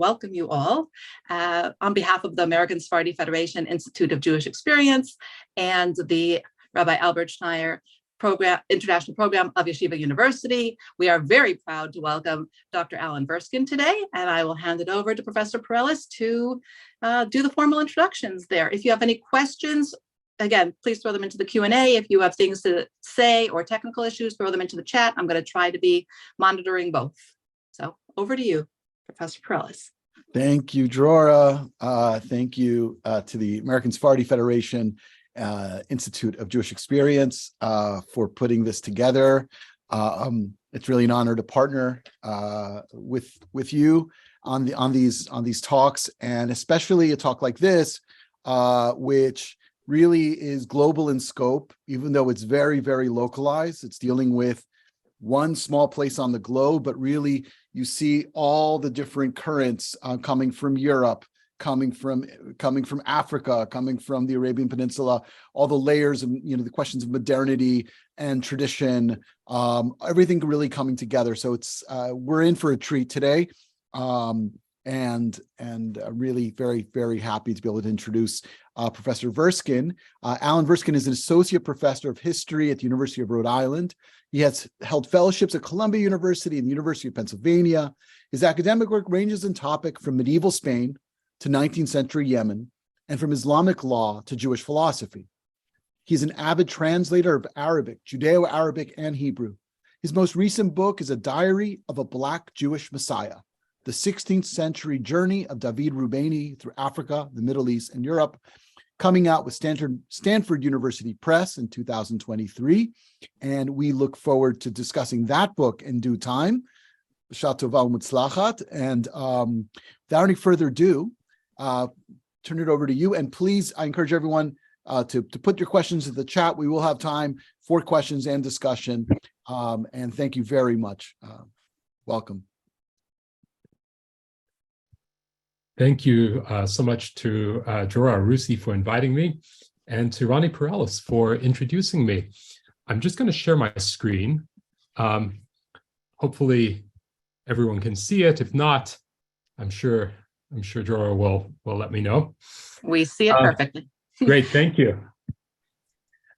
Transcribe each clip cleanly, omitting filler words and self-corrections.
welcome you all on behalf of the American Sephardi Federation Institute of Jewish Experience and the Rabbi Albert Schneier International Program of Yeshiva University. We are very proud to welcome Dr. Alan Verskin today, and I will hand it over to Professor Perellis to do the formal introductions there. If you have any questions, again, please throw them into the Q&A. If you have things to say or technical issues, throw them into the chat. I'm going to try to be monitoring both. So over to you, Professor Perellis. Thank you, Drora. Thank you to the American Sephardi Federation Institute of Jewish Experience for putting this together. It's really an honor to partner with you on these talks, and especially a talk like this, which really is global in scope, even though it's very, very localized. It's dealing with one small place on the globe, but really you see all the different currents coming from Europe, coming from Africa, coming from the Arabian Peninsula, all the layers of, the questions of modernity and tradition, everything really coming together. So it's we're in for a treat today, and really very, very happy to be able to introduce Professor Verskin. Alan Verskin is an associate professor of history at the University of Rhode Island. He has held fellowships at Columbia University and the University of Pennsylvania. His academic work ranges in topic from medieval Spain to 19th century Yemen, and from Islamic law to Jewish philosophy. He's an avid translator of Arabic, Judeo-Arabic, and Hebrew. His most recent book is A Diary of a Black Jewish Messiah, the 16th century journey of David Rubeni through Africa, the Middle East, and Europe, coming out with Stanford University Press in 2023. And we look forward to discussing that book in due time. And without any further ado, turn it over to you. And please, I encourage everyone to put your questions in the chat. We will have time for questions and discussion. And thank you very much. Welcome. Thank you so much to Drora Arusi for inviting me, and to Ronnie Perellis for introducing me. I'm just going to share my screen. Hopefully everyone can see it. If not, I'm sure Drora will let me know. We see it perfectly. Great, thank you.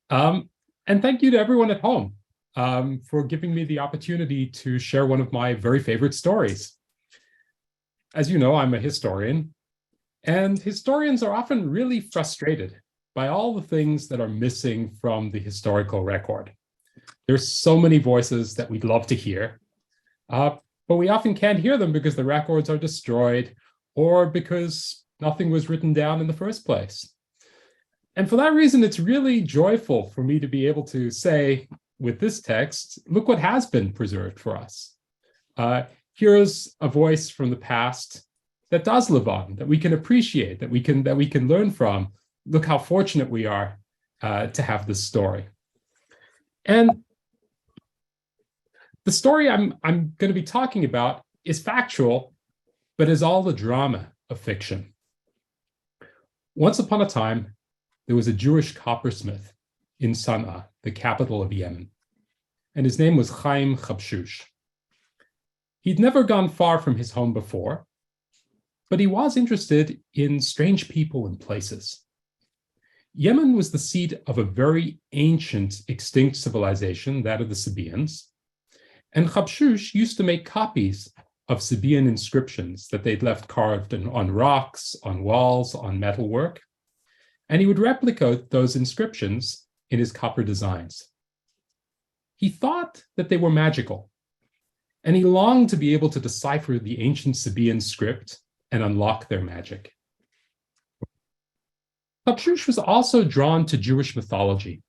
And thank you to everyone at home for giving me the opportunity to share one of my very favorite stories. As you know, I'm a historian, and historians are often really frustrated by all the things that are missing from the historical record. There's so many voices that we'd love to hear, but we often can't hear them because the records are destroyed or because nothing was written down in the first place. And for that reason, it's really joyful for me to be able to say with this text, look what has been preserved for us. Here's a voice from the past that does live on, that we can appreciate, that we can learn from. Look how fortunate we are to have this story. And the story I'm going to be talking about is factual, but is all the drama of fiction. Once upon a time, there was a Jewish coppersmith in Sana'a, the capital of Yemen, and his name was Hayyim Habshush. He'd never gone far from his home before, but he was interested in strange people and places. Yemen was the seat of a very ancient, extinct civilization, that of the Sabaeans, and Habshush used to make copies of Sabaean inscriptions that they'd left carved on rocks, on walls, on metalwork, and he would replicate those inscriptions in his copper designs. He thought that they were magical, and he longed to be able to decipher the ancient Sabaean script and unlock their magic. Habshush was also drawn to Jewish mythology.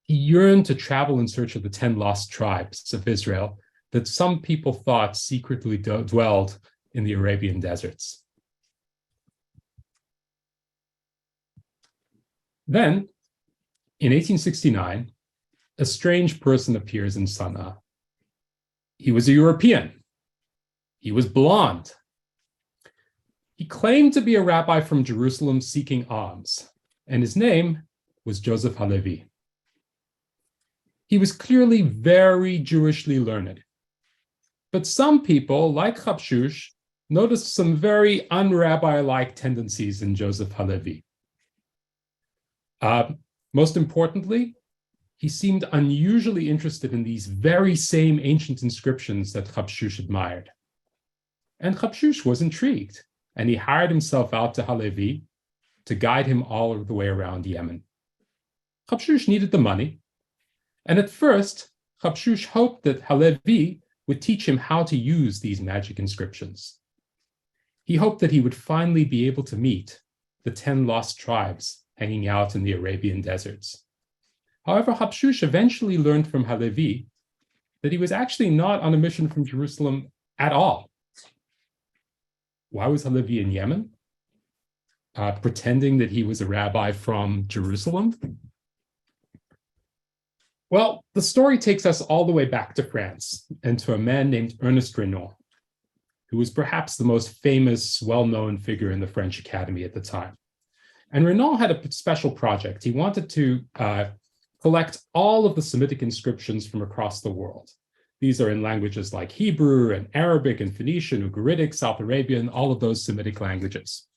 He yearned to travel in search of the 10 lost tribes of Israel that some people thought secretly dwelled in the Arabian deserts. Then, in 1869, a strange person appears in Sana'a. He was a European. He was blonde. He claimed to be a rabbi from Jerusalem seeking alms, and his name was Joseph Halévy. He was clearly very Jewishly learned. But some people, like Habshush, noticed some very un-rabbi-like tendencies in Joseph Halévy. Most importantly, he seemed unusually interested in these very same ancient inscriptions that Habshush admired. And Habshush was intrigued, and he hired himself out to Halévy to guide him all the way around Yemen. Habshush needed the money, and at first, Habshush hoped that Halévy would teach him how to use these magic inscriptions. He hoped that he would finally be able to meet the 10 lost tribes hanging out in the Arabian deserts. However, Habshush eventually learned from Halévy that he was actually not on a mission from Jerusalem at all. Why was Halévy in Yemen? Pretending that he was a rabbi from Jerusalem? Well, the story takes us all the way back to France and to a man named Ernest Renan, who was perhaps the most famous, well-known figure in the French Academy at the time. And Renan had a special project. He wanted to collect all of the Semitic inscriptions from across the world. These are in languages like Hebrew and Arabic and Phoenician, Ugaritic, South Arabian, all of those Semitic languages.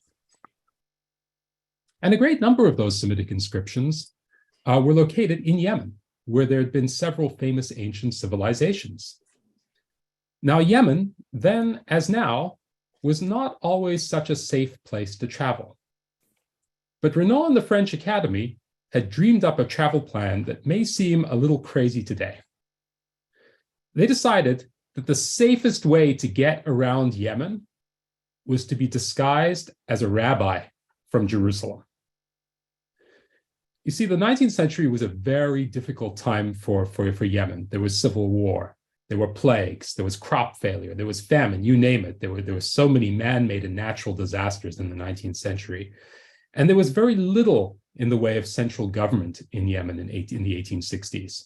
And a great number of those Semitic inscriptions were located in Yemen, where there had been several famous ancient civilizations. Now, Yemen, then as now, was not always such a safe place to travel. But Renan and the French Academy had dreamed up a travel plan that may seem a little crazy today. They decided that the safest way to get around Yemen was to be disguised as a rabbi from Jerusalem. You see, the 19th century was a very difficult time for Yemen. There was civil war, there were plagues, there was crop failure, there was famine, you name it. There were so many man-made and natural disasters in the 19th century. And there was very little in the way of central government in Yemen in the 1860s.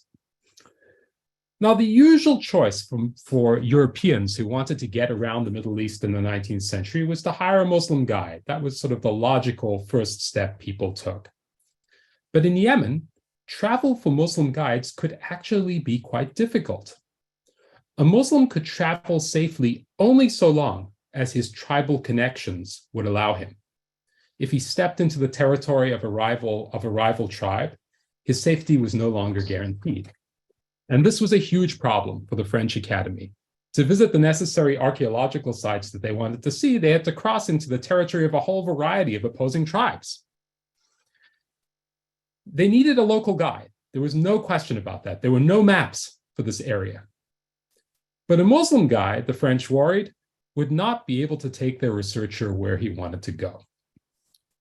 Now, the usual choice for Europeans who wanted to get around the Middle East in the 19th century was to hire a Muslim guide. That was sort of the logical first step people took. But in Yemen, travel for Muslim guides could actually be quite difficult. A Muslim could travel safely only so long as his tribal connections would allow him. If he stepped into the territory of a rival tribe, his safety was no longer guaranteed. And this was a huge problem for the French Academy. To visit the necessary archaeological sites that they wanted to see, they had to cross into the territory of a whole variety of opposing tribes. They needed a local guide. There was no question about that. There were no maps for this area. But a Muslim guide, the French worried, would not be able to take their researcher where he wanted to go.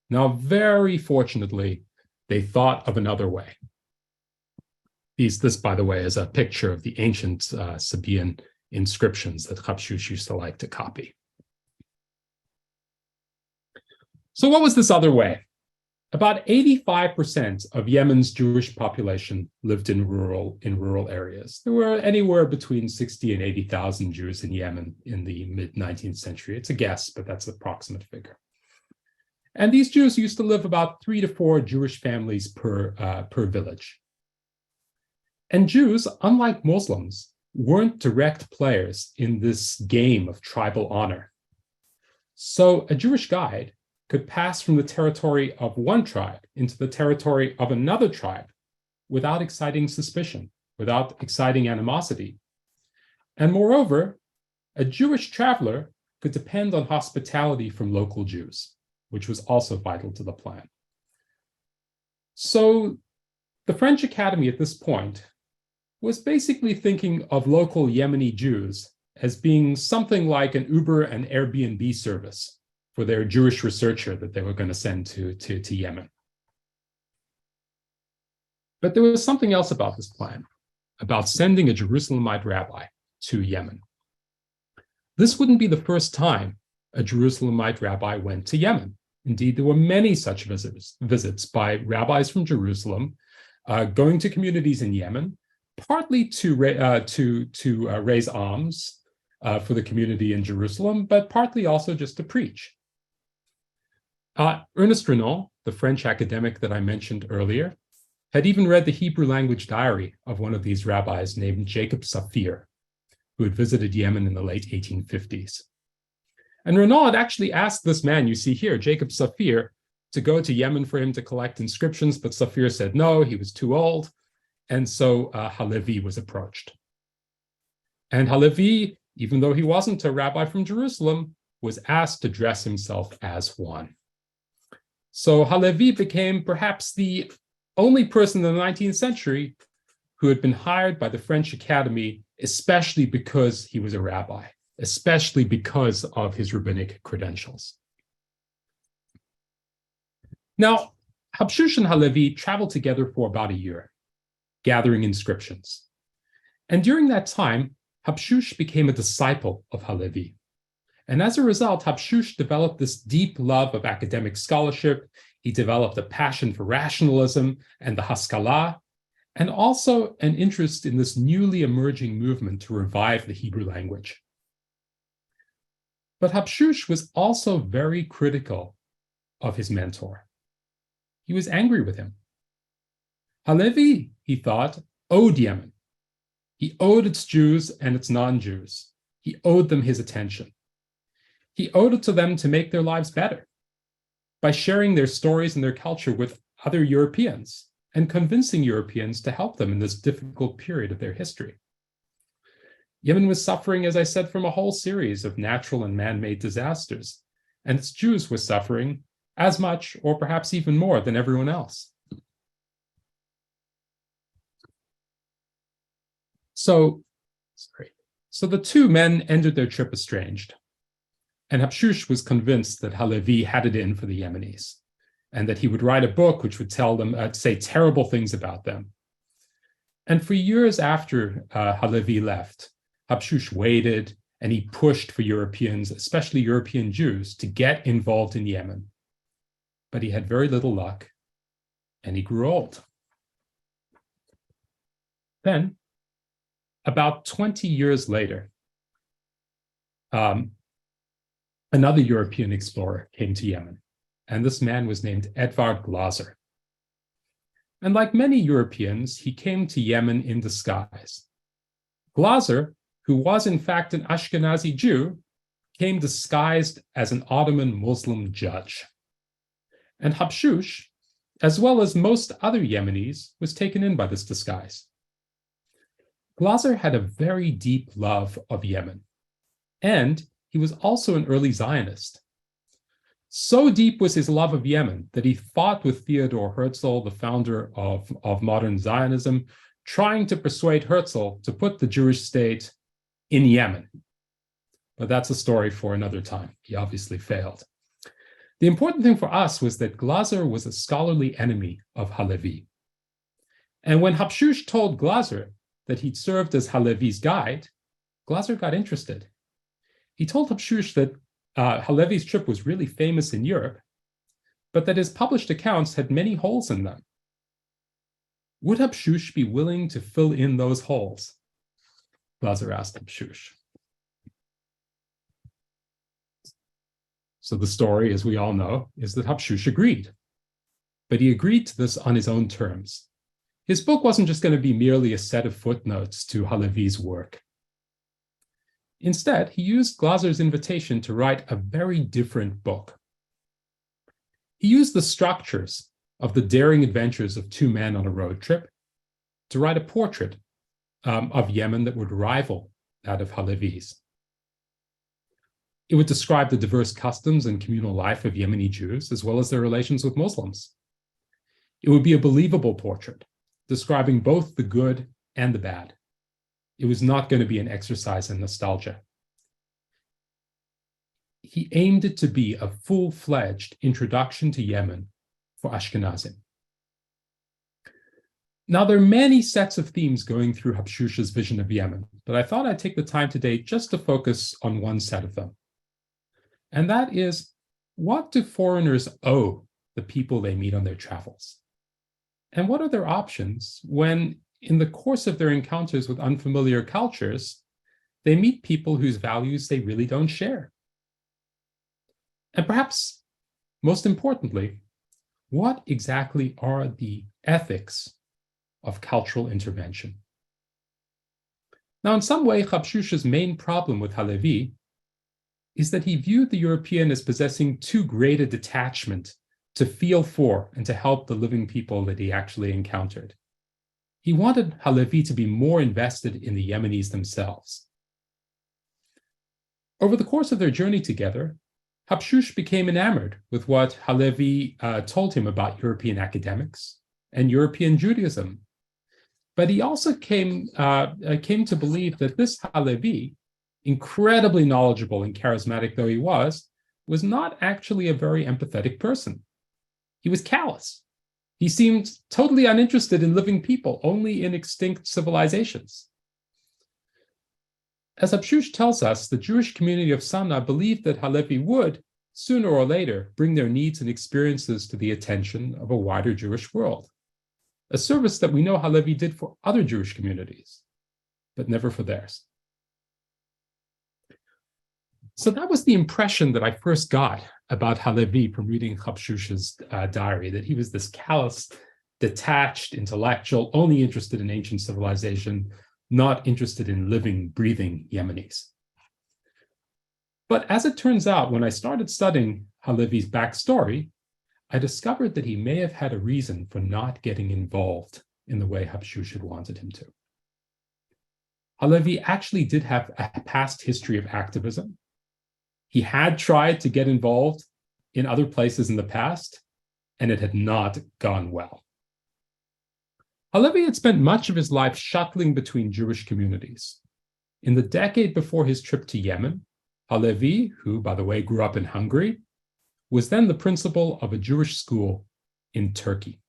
Now, very fortunately, they thought of another way. This, by the way, is a picture of the ancient Sabaean inscriptions that Habshush used to like to copy. So what was this other way? About 85% of Yemen's Jewish population lived in rural areas. There were anywhere between 60 and 80,000 Jews in Yemen in the mid-19th century. It's a guess, but that's an approximate figure. And these Jews used to live about 3 to 4 Jewish families per village. And Jews, unlike Muslims, weren't direct players in this game of tribal honor. So a Jewish guide could pass from the territory of one tribe into the territory of another tribe without exciting suspicion, without exciting animosity. And moreover, a Jewish traveler could depend on hospitality from local Jews, which was also vital to the plan. So the French Academy at this point was basically thinking of local Yemeni Jews as being something like an Uber and Airbnb service for their Jewish researcher that they were going to send to Yemen. But there was something else about this plan, about sending a Jerusalemite rabbi to Yemen. This wouldn't be the first time a Jerusalemite rabbi went to Yemen. Indeed, there were many such visits by rabbis from Jerusalem going to communities in Yemen, partly to raise alms for the community in Jerusalem, but partly also just to preach. Ernest Renan, the French academic that I mentioned earlier, had even read the Hebrew language diary of one of these rabbis named Jacob Saphir, who had visited Yemen in the late 1850s. And Renaud had actually asked this man you see here, Jacob Saphir, to go to Yemen for him to collect inscriptions, but Saphir said no, he was too old. And so Halévy was approached. And Halévy, even though he wasn't a rabbi from Jerusalem, was asked to dress himself as one. So Halévy became perhaps the only person in the 19th century who had been hired by the French Academy, especially because he was a rabbi, especially because of his rabbinic credentials. Now, Habshush and Halévy traveled together for about a year, gathering inscriptions. And during that time, Habshush became a disciple of Halévy. And as a result, Habshush developed this deep love of academic scholarship. He developed a passion for rationalism and the Haskalah, and also an interest in this newly emerging movement to revive the Hebrew language. But Habshush was also very critical of his mentor. He was angry with him. Halévy, he thought, owed Yemen. He owed its Jews and its non-Jews. He owed them his attention. He owed it to them to make their lives better by sharing their stories and their culture with other Europeans and convincing Europeans to help them in this difficult period of their history. Yemen was suffering, as I said, from a whole series of natural and man-made disasters, and its Jews were suffering as much or perhaps even more than everyone else. So the two men ended their trip estranged, and Habshush was convinced that Halévy had it in for the Yemenis, and that he would write a book which would tell them, say terrible things about them. And for years after Halévy left, Habshush waited and he pushed for Europeans, especially European Jews, to get involved in Yemen. But he had very little luck, and he grew old. Then, about 20 years later, another European explorer came to Yemen, and this man was named Edvard Glaser. And like many Europeans, he came to Yemen in disguise. Glaser, who was in fact an Ashkenazi Jew, came disguised as an Ottoman Muslim judge. And Habshush, as well as most other Yemenis, was taken in by this disguise. Glaser had a very deep love of Yemen, and he was also an early Zionist. So deep was his love of Yemen that he fought with Theodor Herzl, the founder of modern Zionism, trying to persuade Herzl to put the Jewish state in Yemen. But that's a story for another time. He obviously failed. The important thing for us was that Glaser was a scholarly enemy of Halévy. And when Habshush told Glaser that he'd served as Halévy's guide, Glaser got interested. He told Habshush that Halévy's trip was really famous in Europe, but that his published accounts had many holes in them. Would Habshush be willing to fill in those holes? Glaser asked Habshush. So the story, as we all know, is that Habshush agreed. But he agreed to this on his own terms. His book wasn't just going to be merely a set of footnotes to Halévy's work. Instead, he used Glaser's invitation to write a very different book. He used the structures of the daring adventures of two men on a road trip to write a portrait of Yemen that would rival that of Halévy's. It would describe the diverse customs and communal life of Yemeni Jews, as well as their relations with Muslims. It would be a believable portrait, describing both the good and the bad. It was not going to be an exercise in nostalgia. He aimed it to be a full-fledged introduction to Yemen for Ashkenazim. Now, there are many sets of themes going through Habshush's vision of Yemen, but I thought I'd take the time today just to focus on one set of them. And that is, what do foreigners owe the people they meet on their travels? And what are their options when, in the course of their encounters with unfamiliar cultures, they meet people whose values they really don't share? And perhaps most importantly, what exactly are the ethics of cultural intervention? Now, in some way, Habshush's main problem with Halévy is that he viewed the European as possessing too great a detachment to feel for and to help the living people that he actually encountered. He wanted Halévy to be more invested in the Yemenis themselves. Over the course of their journey together, Habshush became enamored with what Halévy told him about European academics and European Judaism. But he also came to believe that this Halévy, incredibly knowledgeable and charismatic though he was not actually a very empathetic person. He was callous. He seemed totally uninterested in living people, only in extinct civilizations. As Habshush tells us, the Jewish community of Sana'a believed that Halévy would, sooner or later, bring their needs and experiences to the attention of a wider Jewish world, a service that we know Halévy did for other Jewish communities, but never for theirs. So that was the impression that I first got about Halévy from reading Habshush's diary, that he was this callous, detached intellectual, only interested in ancient civilization, not interested in living, breathing Yemenis. But as it turns out, when I started studying Halévy's backstory, I discovered that he may have had a reason for not getting involved in the way Habshush had wanted him to. Halévy actually did have a past history of activism. He had tried to get involved in other places in the past, and it had not gone well. Halévy had spent much of his life shuttling between Jewish communities. In the decade before his trip to Yemen, Halévy, who, by the way, grew up in Hungary, was then the principal of a Jewish school in Turkey.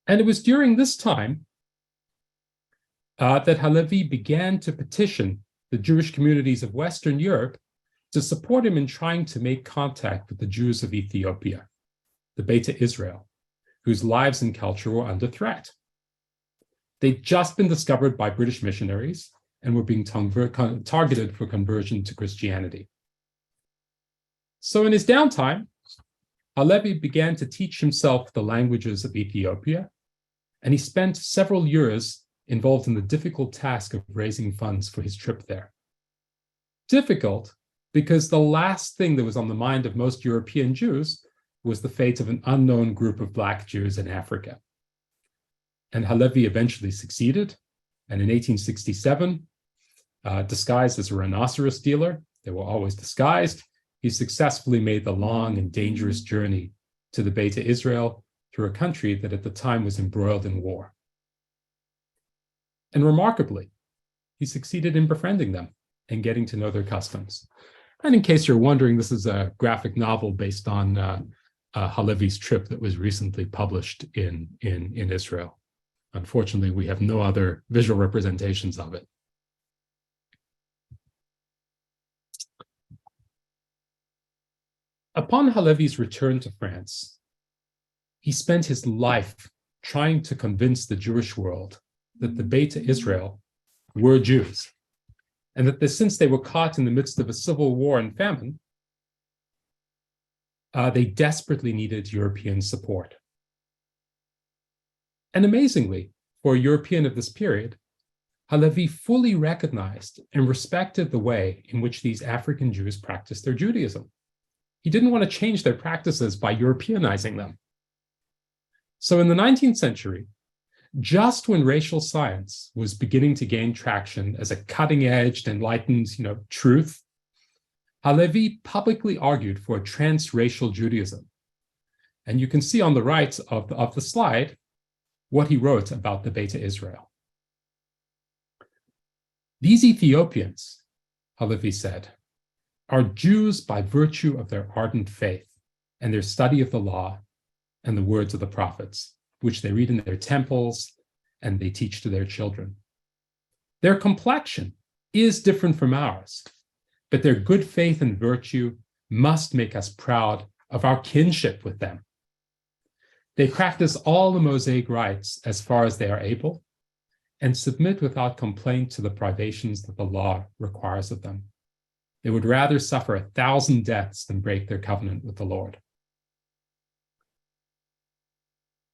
And it was during this time that Halévy began to petition the Jewish communities of Western Europe to support him in trying to make contact with the Jews of Ethiopia, the Beta Israel, whose lives and culture were under threat. They'd just been discovered by British missionaries and were being targeted for conversion to Christianity. So in his downtime, Halévy began to teach himself the languages of Ethiopia, and he spent several years involved in the difficult task of raising funds for his trip there. Difficult because the last thing that was on the mind of most European Jews was the fate of an unknown group of Black Jews in Africa. And Halévy eventually succeeded, and in 1867, disguised as a rhinoceros dealer, they were always disguised, he successfully made the long and dangerous journey to the Beta Israel through a country that at the time was embroiled in war. And remarkably, he succeeded in befriending them and getting to know their customs. And in case you're wondering, this is a graphic novel based on Halévy's trip that was recently published in Israel. Unfortunately, we have no other visual representations of it. Upon Halévy's return to France, he spent his life trying to convince the Jewish world that the Beta Israel were Jews, and that since they were caught in the midst of a civil war and famine, they desperately needed European support. And amazingly, for a European of this period, Halévy fully recognized and respected the way in which these African Jews practiced their Judaism. He didn't want to change their practices by Europeanizing them. So in the 19th century, just when racial science was beginning to gain traction as a cutting-edge, enlightened, truth, Halévy publicly argued for a transracial Judaism. And you can see on the right of the slide what he wrote about the Beta Israel. These Ethiopians, Halévy said, are Jews by virtue of their ardent faith and their study of the law and the words of the prophets, which they read in their temples and they teach to their children. Their complexion is different from ours, but their good faith and virtue must make us proud of our kinship with them. They practice all the Mosaic rites as far as they are able and submit without complaint to the privations that the law requires of them. They would rather suffer 1,000 deaths than break their covenant with the Lord.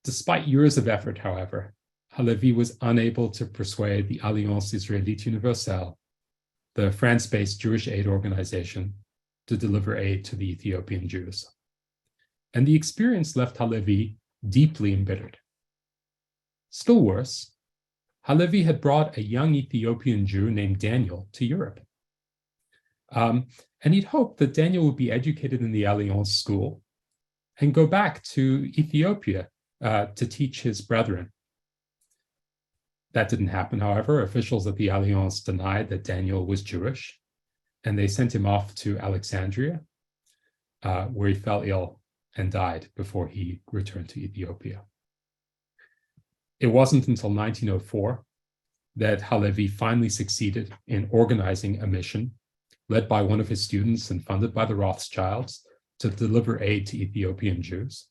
Despite years of effort, however, Halévy was unable to persuade the Alliance Israélite Universelle the France-based Jewish aid organization, to deliver aid to the Ethiopian Jews. And the experience left Halévy deeply embittered. Still worse, Halévy had brought a young Ethiopian Jew named Daniel to Europe. And he'd hoped that Daniel would be educated in the Alliance school and go back to Ethiopia to teach his brethren. That didn't happen, however. Officials at the Alliance denied that Daniel was Jewish, and they sent him off to Alexandria, where he fell ill and died before he returned to Ethiopia. It wasn't until 1904 that Halévy finally succeeded in organizing a mission led by one of his students and funded by the Rothschilds to deliver aid to Ethiopian Jews.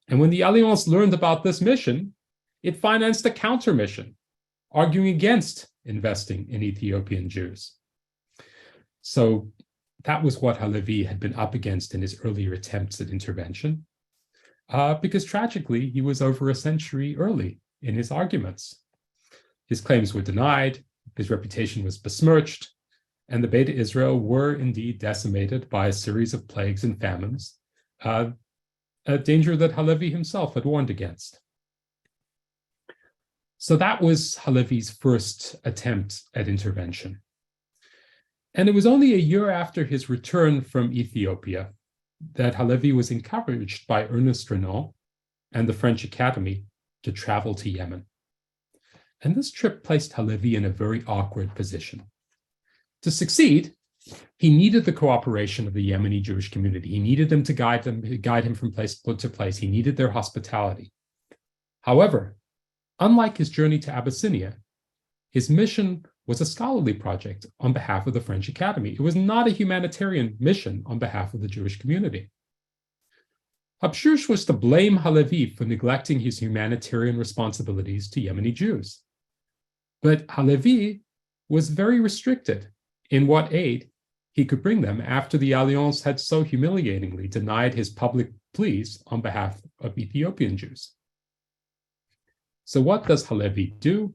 And when the Alliance learned about this mission, it financed a counter mission, arguing against investing in Ethiopian Jews. So that was what Halévy had been up against in his earlier attempts at intervention, because tragically, he was over a century early in his arguments. His claims were denied, his reputation was besmirched, and the Beta Israel were indeed decimated by a series of plagues and famines, a danger that Halévy himself had warned against. So that was Halévy's first attempt at intervention. And it was only a year after his return from Ethiopia that Halévy was encouraged by Ernest Renan and the French Academy to travel to Yemen. And this trip placed Halévy in a very awkward position. To succeed, he needed the cooperation of the Yemeni Jewish community. He needed them to guide him from place to place. He needed their hospitality. However, unlike his journey to Abyssinia, his mission was a scholarly project on behalf of the French Academy. It was not a humanitarian mission on behalf of the Jewish community. Habshush was to blame Halévy for neglecting his humanitarian responsibilities to Yemeni Jews. But Halévy was very restricted in what aid he could bring them after the Alliance had so humiliatingly denied his public pleas on behalf of Ethiopian Jews. So what does Halévy do?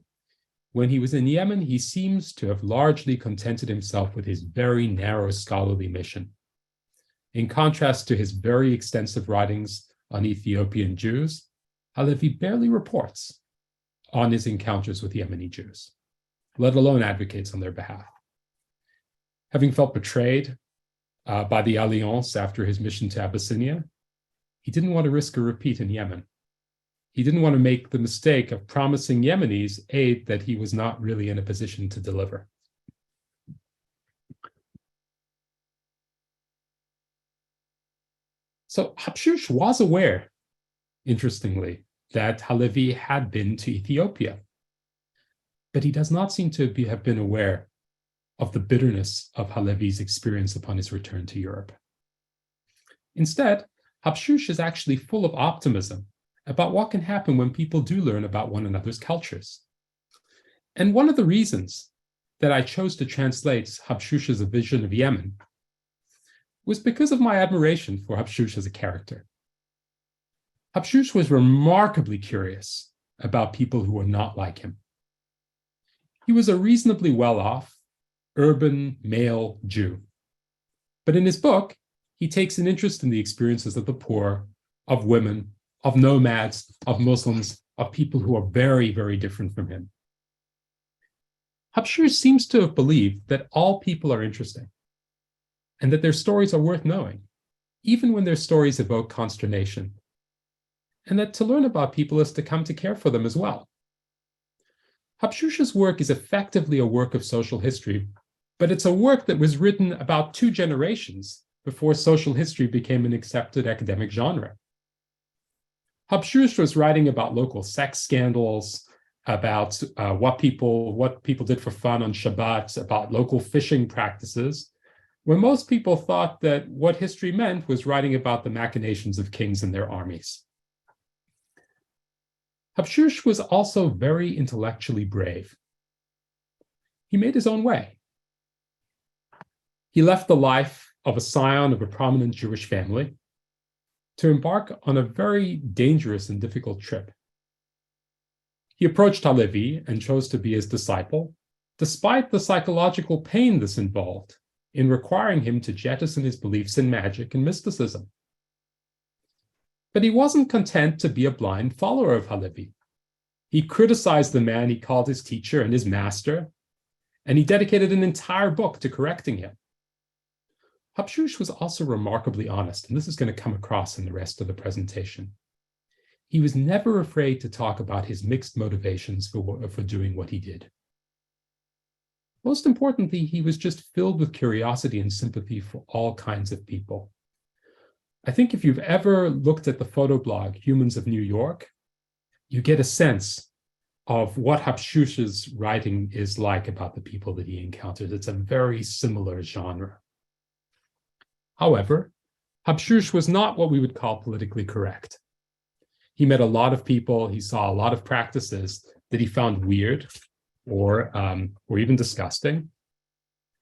When he was in Yemen, he seems to have largely contented himself with his very narrow scholarly mission. In contrast to his very extensive writings on Ethiopian Jews, Halévy barely reports on his encounters with Yemeni Jews, let alone advocates on their behalf. Having felt betrayed by the Alliance after his mission to Abyssinia, he didn't want to risk a repeat in Yemen. He didn't want to make the mistake of promising Yemenis aid that he was not really in a position to deliver. So Habshush was aware, interestingly, that Halévy had been to Ethiopia, but he does not seem to have been aware of the bitterness of Halévy's experience upon his return to Europe. Instead, Habshush is actually full of optimism about what can happen when people do learn about one another's cultures. And one of the reasons that I chose to translate Habshush's A Vision of Yemen was because of my admiration for Habshush as a character. Habshush was remarkably curious about people who were not like him. He was a reasonably well-off, urban, male Jew. But in his book, he takes an interest in the experiences of the poor, of women, of nomads, of Muslims, of people who are very, very different from him. Habshush seems to have believed that all people are interesting and that their stories are worth knowing, even when their stories evoke consternation, and that to learn about people is to come to care for them as well. Habshush's work is effectively a work of social history, but it's a work that was written about 2 generations before social history became an accepted academic genre. Habshush was writing about local sex scandals, about what people did for fun on Shabbat, about local fishing practices, when most people thought that what history meant was writing about the machinations of kings and their armies. Habshush was also very intellectually brave. He made his own way. He left the life of a scion of a prominent Jewish family to embark on a very dangerous and difficult trip. He approached Halévy and chose to be his disciple, despite the psychological pain this involved in requiring him to jettison his beliefs in magic and mysticism. But he wasn't content to be a blind follower of Halévy. He criticized the man he called his teacher and his master, and he dedicated an entire book to correcting him. Habshush was also remarkably honest, and this is going to come across in the rest of the presentation. He was never afraid to talk about his mixed motivations for doing what he did. Most importantly, he was just filled with curiosity and sympathy for all kinds of people. I think if you've ever looked at the photo blog, Humans of New York, you get a sense of what Habshush's writing is like about the people that he encounters. It's a very similar genre. However, Habshush was not what we would call politically correct. He met a lot of people, he saw a lot of practices that he found weird or even disgusting.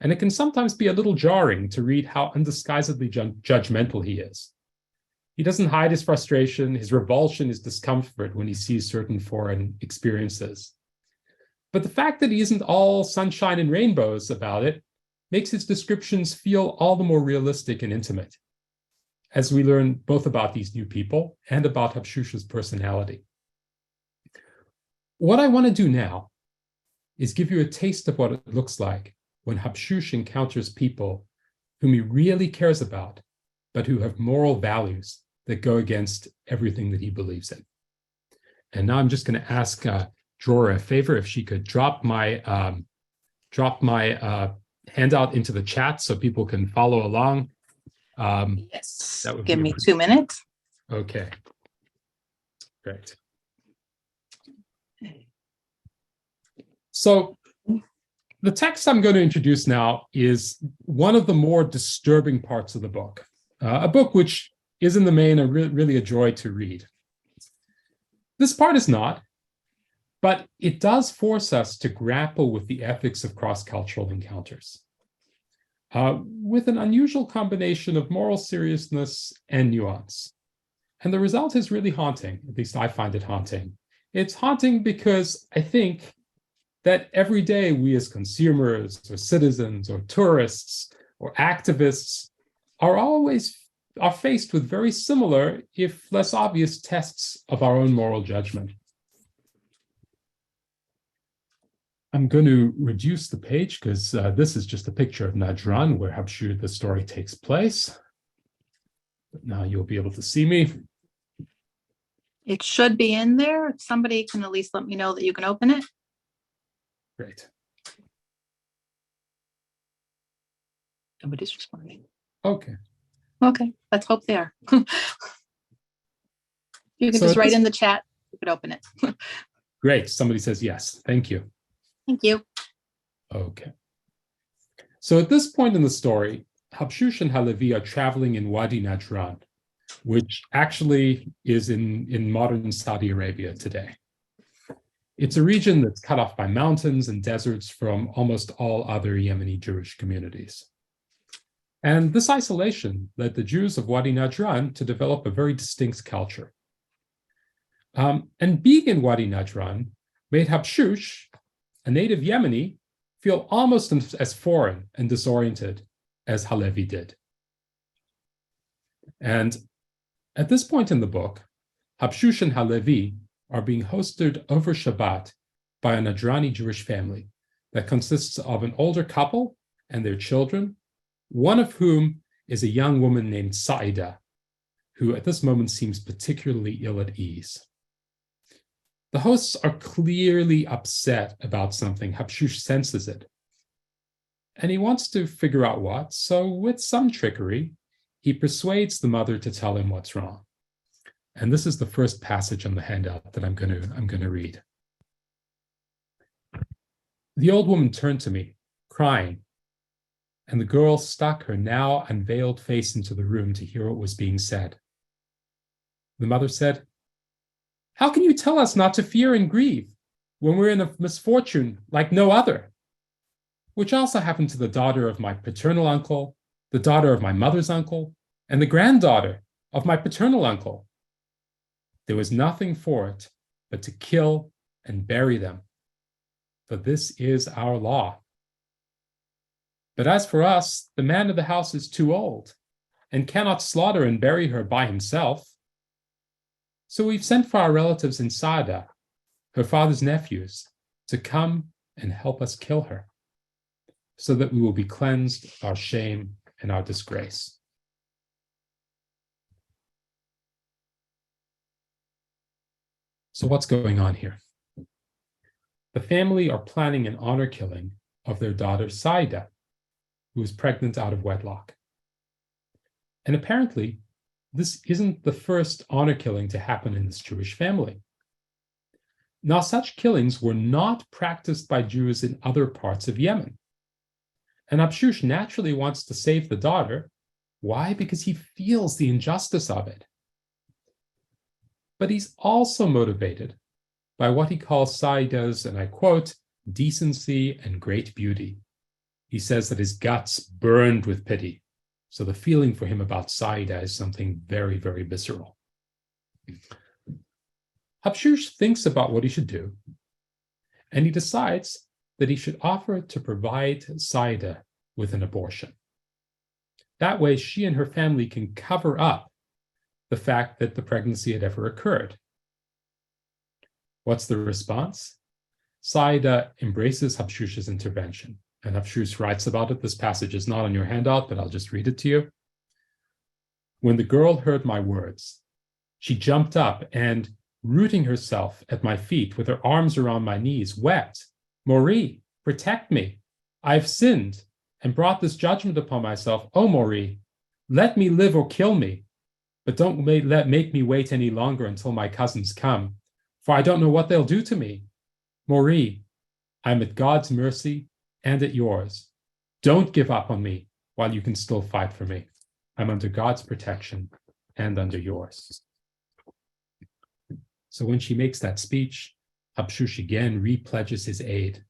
And it can sometimes be a little jarring to read how undisguisedly judgmental he is. He doesn't hide his frustration, his revulsion, his discomfort when he sees certain foreign experiences. But the fact that he isn't all sunshine and rainbows about it makes his descriptions feel all the more realistic and intimate, as we learn both about these new people and about Habshush's personality. What I want to do now is give you a taste of what it looks like when Habshush encounters people whom he really cares about, but who have moral values that go against everything that he believes in. And now I'm just going to ask Drora a favor if she could drop my handout into the chat so people can follow along. Yes, give me 2 minutes. Okay, great. So the text I'm going to introduce now is one of the more disturbing parts of the book, a book which is in the main really a joy to read. This part is not, but it does force us to grapple with the ethics of cross-cultural encounters, with an unusual combination of moral seriousness and nuance. And the result is really haunting, at least I find it haunting. It's haunting because I think that every day we as consumers or citizens or tourists or activists are faced with very similar, if less obvious, tests of our own moral judgment. I'm going to reduce the page because this is just a picture of Najran, where Habshush the story takes place. But now you'll be able to see me. It should be in there. If somebody can at least let me know that you can open it. Great. Nobody's responding. Okay. Okay, let's hope they are. You can just write in the chat. You could open it. Great. Somebody says yes. Thank you. Thank you. Okay. So at this point in the story, Habshush and Halévy are traveling in Wadi Najran, which actually is in modern Saudi Arabia today. It's a region that's cut off by mountains and deserts from almost all other Yemeni Jewish communities. And this isolation led the Jews of Wadi Najran to develop a very distinct culture. And being in Wadi Najran made Habshush, a native Yemeni, feel almost as foreign and disoriented as Halévy did. And at this point in the book, Habshush and Halévy are being hosted over Shabbat by a Najrani Jewish family that consists of an older couple and their children, one of whom is a young woman named Saida, who at this moment seems particularly ill at ease. The hosts are clearly upset about something. Habshush senses it. And he wants to figure out what, so with some trickery, he persuades the mother to tell him what's wrong. And this is the first passage on the handout that I'm going to read. The old woman turned to me, crying, and the girl stuck her now unveiled face into the room to hear what was being said. The mother said, "How can you tell us not to fear and grieve when we're in a misfortune like no other?" Which also happened to the daughter of my paternal uncle, the daughter of my mother's uncle, and the granddaughter of my paternal uncle. There was nothing for it but to kill and bury them. for this is our law. But as for us, the man of the house is too old and cannot slaughter and bury her by himself. So we've sent for our relatives in Saada, her father's nephews, to come and help us kill her, so that we will be cleansed of our shame and our disgrace. So what's going on here? The family are planning an honor killing of their daughter Saida, who is pregnant out of wedlock. And apparently, this isn't the first honor killing to happen in this Jewish family. Now, such killings were not practiced by Jews in other parts of Yemen. And Habshush naturally wants to save the daughter. Why? Because he feels the injustice of it. But he's also motivated by what he calls Saida's, and I quote, decency and great beauty. He says that his guts burned with pity. So the feeling for him about Saida is something very, very visceral. Habshush thinks about what he should do, and he decides that he should offer to provide Saida with an abortion. That way, she and her family can cover up the fact that the pregnancy had ever occurred. What's the response? Saida embraces Habshush's intervention, and Habshush writes about it. This passage is not on your handout, but I'll just read it to you. When the girl heard my words, she jumped up and, rooting herself at my feet with her arms around my knees, wept, "Mori, protect me. I've sinned and brought this judgment upon myself. Oh, Mori, let me live or kill me, but don't make me wait any longer until my cousins come, for I don't know what they'll do to me. Mori, I'm at God's mercy and at yours. Don't give up on me while you can still fight for me. I'm under God's protection and under yours." So when she makes that speech, Habshush again repledges his aid,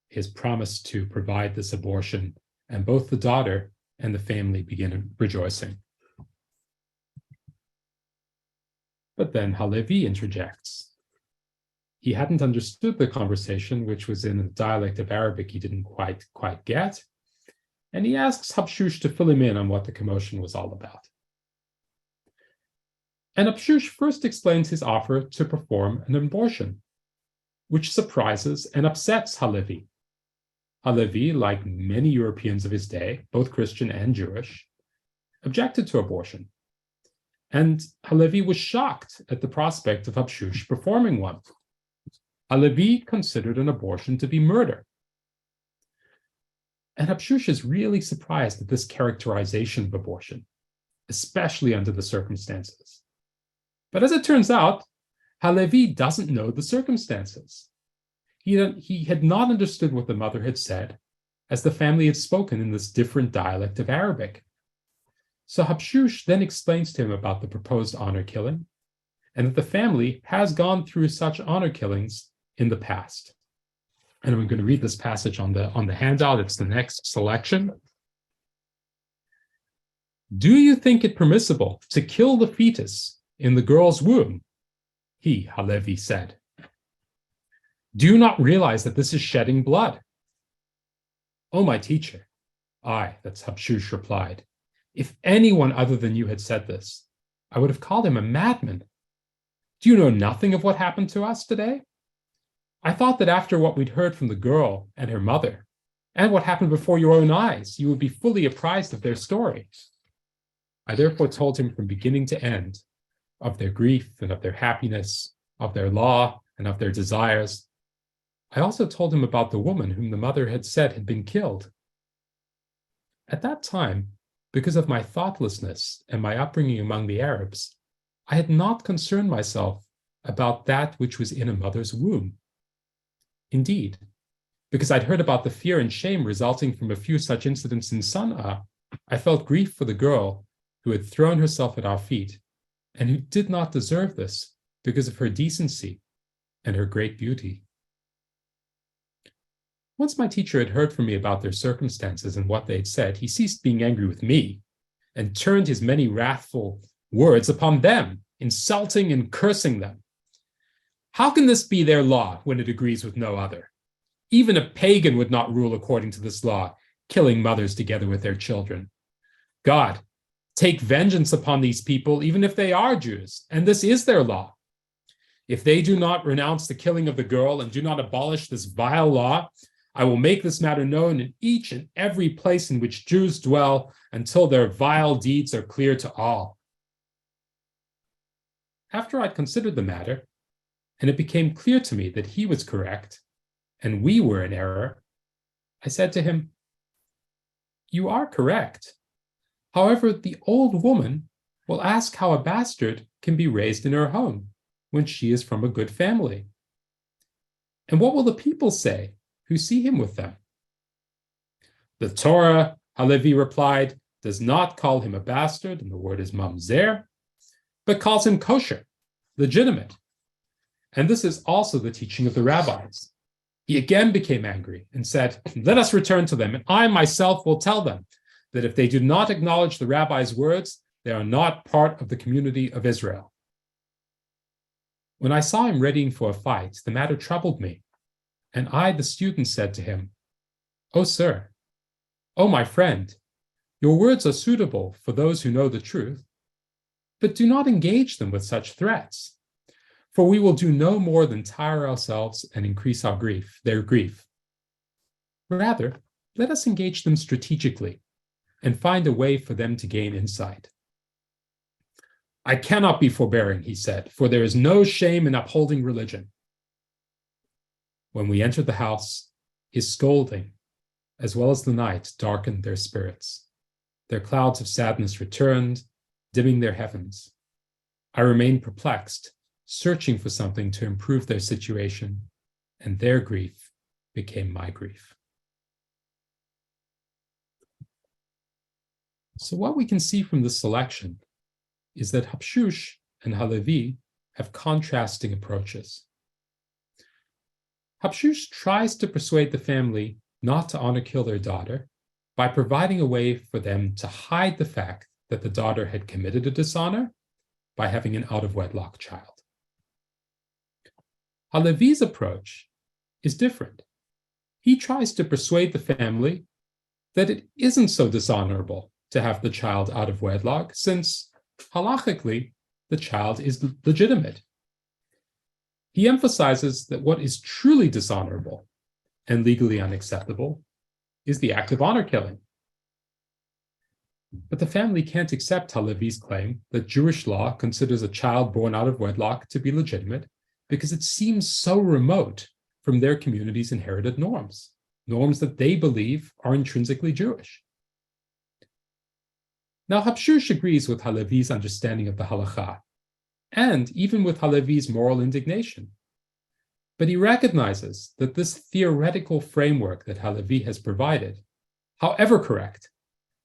his promise to provide this abortion, and both the daughter and the family begin rejoicing. But then Halévy interjects. He hadn't understood the conversation, which was in a dialect of Arabic he didn't quite get, and he asks Habshush to fill him in on what the commotion was all about. And Habshush first explains his offer to perform an abortion, which surprises and upsets Halévy. Halévy, like many Europeans of his day, both Christian and Jewish, objected to abortion. And Halévy was shocked at the prospect of Habshush performing one. Halévy considered an abortion to be murder. And Habshush is really surprised at this characterization of abortion, especially under the circumstances. But as it turns out, Halévy doesn't know the circumstances. He had not understood what the mother had said, as the family had spoken in this different dialect of Arabic. So Habshush then explains to him about the proposed honor killing, and that the family has gone through such honor killings in the past. And I'm going to read this passage on the handout. It's the next selection. "Do you think it permissible to kill the fetus in the girl's womb?" He, Halévy, said. "Do you not realize that this is shedding blood?" "Oh, my teacher," that's Habshush replied, "if anyone other than you had said this, I would have called him a madman. Do you know nothing of what happened to us today? I thought that after what we'd heard from the girl and her mother, and what happened before your own eyes, you would be fully apprised of their story." I therefore told him from beginning to end of their grief and of their happiness, of their law and of their desires. I also told him about the woman whom the mother had said had been killed. At that time, because of my thoughtlessness and my upbringing among the Arabs, I had not concerned myself about that which was in a mother's womb. Indeed, because I'd heard about the fear and shame resulting from a few such incidents in Sana'a, I felt grief for the girl who had thrown herself at our feet and who did not deserve this because of her decency and her great beauty. Once my teacher had heard from me about their circumstances and what they had said, he ceased being angry with me and turned his many wrathful words upon them, insulting and cursing them. "How can this be their law when it agrees with no other? Even a pagan would not rule according to this law, killing mothers together with their children. God, take vengeance upon these people, even if they are Jews, and this is their law. If they do not renounce the killing of the girl and do not abolish this vile law, I will make this matter known in each and every place in which Jews dwell until their vile deeds are clear to all. After I'd considered the matter, and it became clear to me that he was correct and we were in error, I said to him, "You are correct. However, the old woman will ask how a bastard can be raised in her home when she is from a good family. And what will the people say who see him with them?" "The Torah," Halévy replied, "does not call him a bastard, and the word is mamzer, but calls him kosher, legitimate. And this is also the teaching of the rabbis." He again became angry and said, "Let us return to them, and I myself will tell them that if they do not acknowledge the rabbi's words, they are not part of the community of Israel." When I saw him readying for a fight, the matter troubled me, and I, the student, said to him, "Oh, sir, oh, my friend, your words are suitable for those who know the truth, but do not engage them with such threats, for we will do no more than tire ourselves and increase their grief. Rather, let us engage them strategically and find a way for them to gain insight." "I cannot be forbearing," he said, "for there is no shame in upholding religion." When we entered the house, his scolding, as well as the night, darkened their spirits. Their clouds of sadness returned, dimming their heavens. I remained perplexed, searching for something to improve their situation, and their grief became my grief. So what we can see from this selection is that Habshush and Halévy have contrasting approaches. Habshush tries to persuade the family not to honor kill their daughter by providing a way for them to hide the fact that the daughter had committed a dishonor by having an out-of-wedlock child. Halévy's approach is different. He tries to persuade the family that it isn't so dishonorable to have the child out of wedlock, since halachically the child is legitimate. He emphasizes that what is truly dishonorable and legally unacceptable is the act of honor killing. But the family can't accept Halévy's claim that Jewish law considers a child born out of wedlock to be legitimate because it seems so remote from their community's inherited norms, norms that they believe are intrinsically Jewish. Now, Habshush agrees with Halévy's understanding of the halakha, and even with Halévy's moral indignation. But he recognizes that this theoretical framework that Halévy has provided, however correct,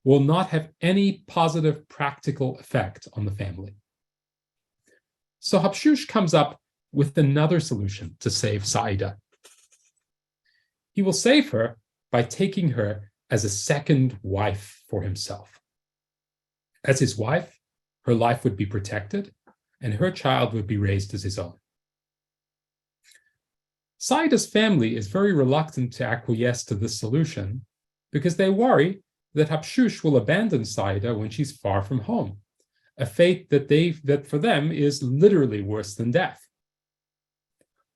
will not have any positive practical effect on the family. So Habshush comes up with another solution to save Saida. He will save her by taking her as a second wife for himself. As his wife, her life would be protected, and her child would be raised as his own. Saida's family is very reluctant to acquiesce to this solution because they worry that Habshush will abandon Saida when she's far from home, a fate that for them is literally worse than death.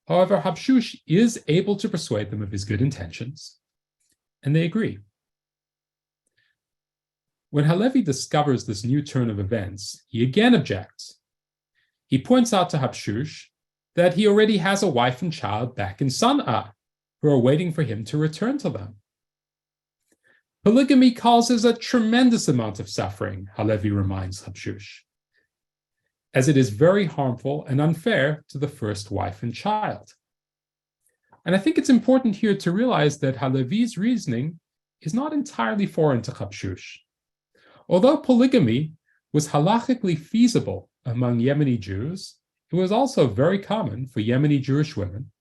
However, Habshush is able to persuade them of his good intentions, and they agree. When Halévy discovers this new turn of events, he again objects. He points out to Habshush that he already has a wife and child back in Sana'a, who are waiting for him to return to them. Polygamy causes a tremendous amount of suffering, Halévy reminds Habshush, as it is very harmful and unfair to the first wife and child. And I think it's important here to realize that Halévy's reasoning is not entirely foreign to Habshush. Although polygamy was halachically feasible among Yemeni Jews, it was also very common for Yemeni Jewish women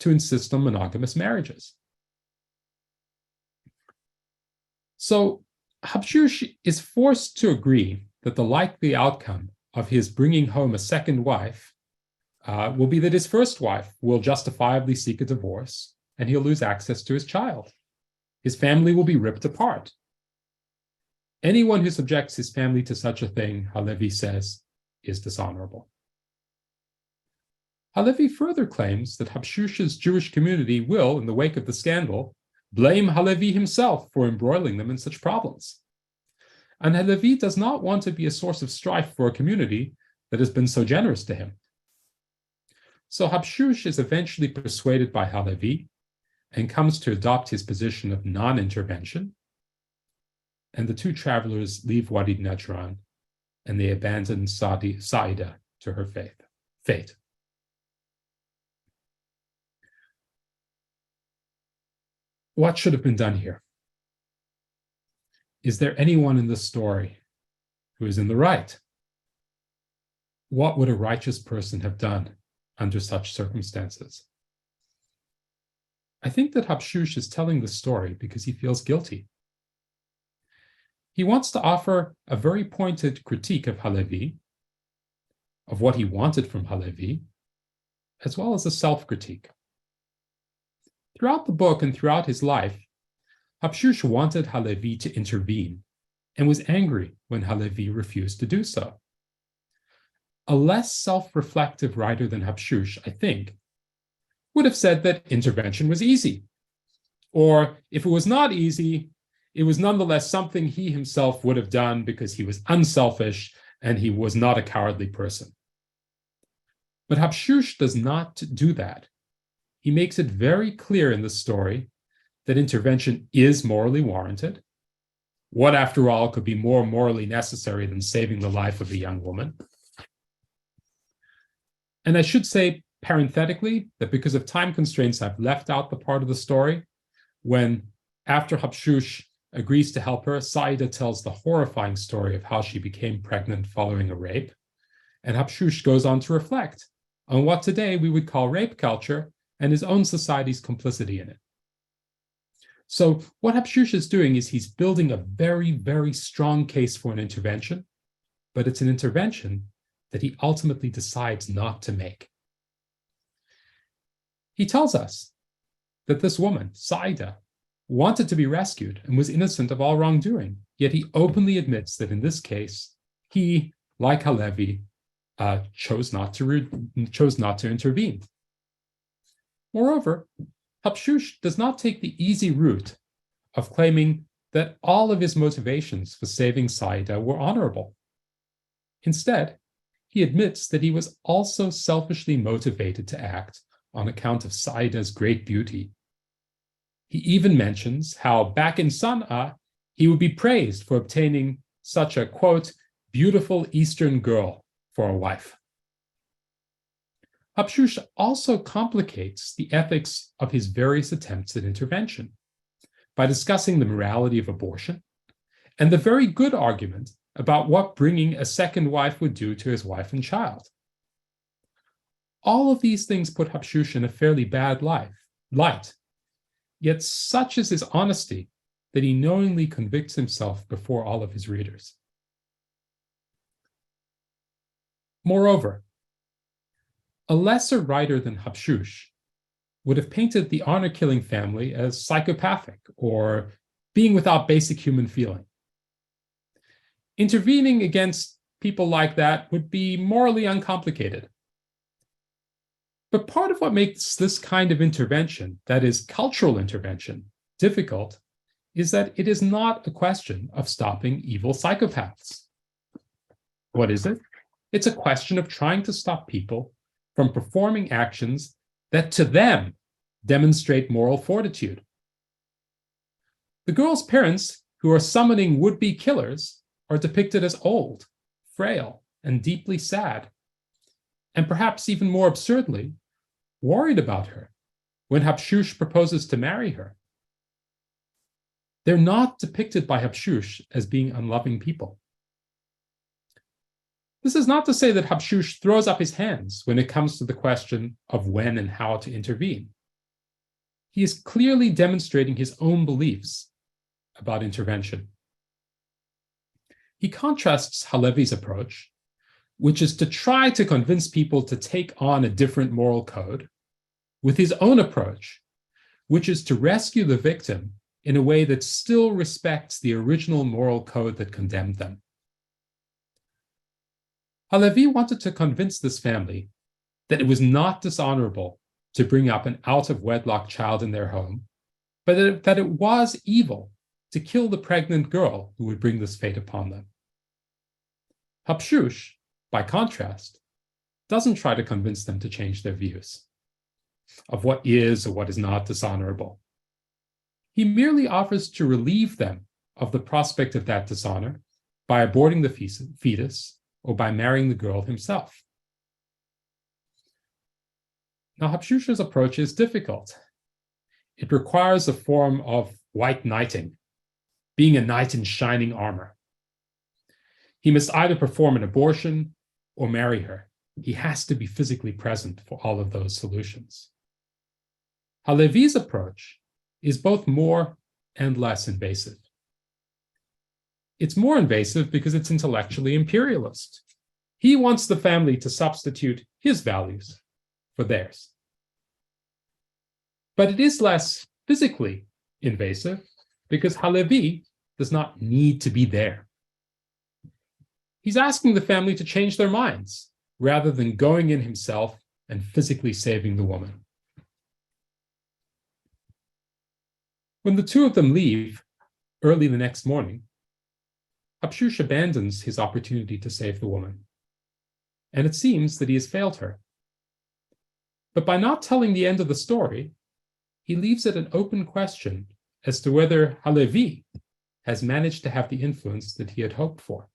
to insist on monogamous marriages. So Habshush is forced to agree that the likely outcome of his bringing home a second wife will be that his first wife will justifiably seek a divorce, and he'll lose access to his child. His family will be ripped apart. Anyone who subjects his family to such a thing, Halévy says, is dishonorable. Halévy further claims that Habshush's Jewish community will, in the wake of the scandal, blame Halévy himself for embroiling them in such problems. And Halévy does not want to be a source of strife for a community that has been so generous to him. So Habshush is eventually persuaded by Halévy and comes to adopt his position of non-intervention. And the two travelers leave Wadi Najran and they abandon Saida to her fate. What should have been done here? Is there anyone in this story who is in the right? What would a righteous person have done under such circumstances? I think that Habshush is telling this story because he feels guilty. He wants to offer a very pointed critique of Halévy, of what he wanted from Halévy, as well as a self-critique. Throughout the book and throughout his life, Habshush wanted Halévy to intervene and was angry when Halévy refused to do so. A less self-reflective writer than Habshush, I think, would have said that intervention was easy. Or if it was not easy, it was nonetheless something he himself would have done because he was unselfish and he was not a cowardly person. But Habshush does not do that. He makes it very clear in the story that intervention is morally warranted. What, after all, could be more morally necessary than saving the life of a young woman? And I should say, parenthetically, that because of time constraints, I've left out the part of the story when, after Habshush agrees to help her, Saida tells the horrifying story of how she became pregnant following a rape. And Habshush goes on to reflect on what today we would call rape culture and his own society's complicity in it. So what Habshush is doing is he's building a very, very strong case for an intervention, but it's an intervention that he ultimately decides not to make. He tells us that this woman, Saida, wanted to be rescued and was innocent of all wrongdoing, yet he openly admits that in this case, he, like Halévy, chose not to intervene. Moreover, Habshush does not take the easy route of claiming that all of his motivations for saving Saida were honorable. Instead, he admits that he was also selfishly motivated to act on account of Saida's great beauty. He even mentions how back in Sana'a, he would be praised for obtaining such a, quote, beautiful Eastern girl for a wife. Habshush also complicates the ethics of his various attempts at intervention by discussing the morality of abortion and the very good argument about what bringing a second wife would do to his wife and child. All of these things put Habshush in a fairly bad light, yet such is his honesty that he knowingly convicts himself before all of his readers. Moreover, a lesser writer than Habshush would have painted the honor-killing family as psychopathic or being without basic human feeling. Intervening against people like that would be morally uncomplicated. But part of what makes this kind of intervention, that is cultural intervention, difficult is that it is not a question of stopping evil psychopaths. What is it? It's a question of trying to stop people from performing actions that to them demonstrate moral fortitude. The girl's parents, who are summoning would-be killers, are depicted as old, frail, and deeply sad, and perhaps even more absurdly, worried about her when Habshush proposes to marry her. They're not depicted by Habshush as being unloving people. This is not to say that Habshush throws up his hands when it comes to the question of when and how to intervene. He is clearly demonstrating his own beliefs about intervention. He contrasts Halévy's approach, which is to try to convince people to take on a different moral code, with his own approach, which is to rescue the victim in a way that still respects the original moral code that condemned them. Halévy wanted to convince this family that it was not dishonorable to bring up an out-of-wedlock child in their home, but that it was evil to kill the pregnant girl who would bring this fate upon them. Habshush, by contrast, doesn't try to convince them to change their views of what is or what is not dishonorable. He merely offers to relieve them of the prospect of that dishonor by aborting the fetus or by marrying the girl himself. Now, Habshush's approach is difficult. It requires a form of white knighting, being a knight in shining armor. He must either perform an abortion or marry her. He has to be physically present for all of those solutions. Halévy's approach is both more and less invasive. It's more invasive because it's intellectually imperialist. He wants the family to substitute his values for theirs. But it is less physically invasive because Halévy does not need to be there. He's asking the family to change their minds rather than going in himself and physically saving the woman. When the two of them leave early the next morning, Habshush abandons his opportunity to save the woman, and it seems that he has failed her. But by not telling the end of the story, he leaves it an open question as to whether Halévy has managed to have the influence that he had hoped for.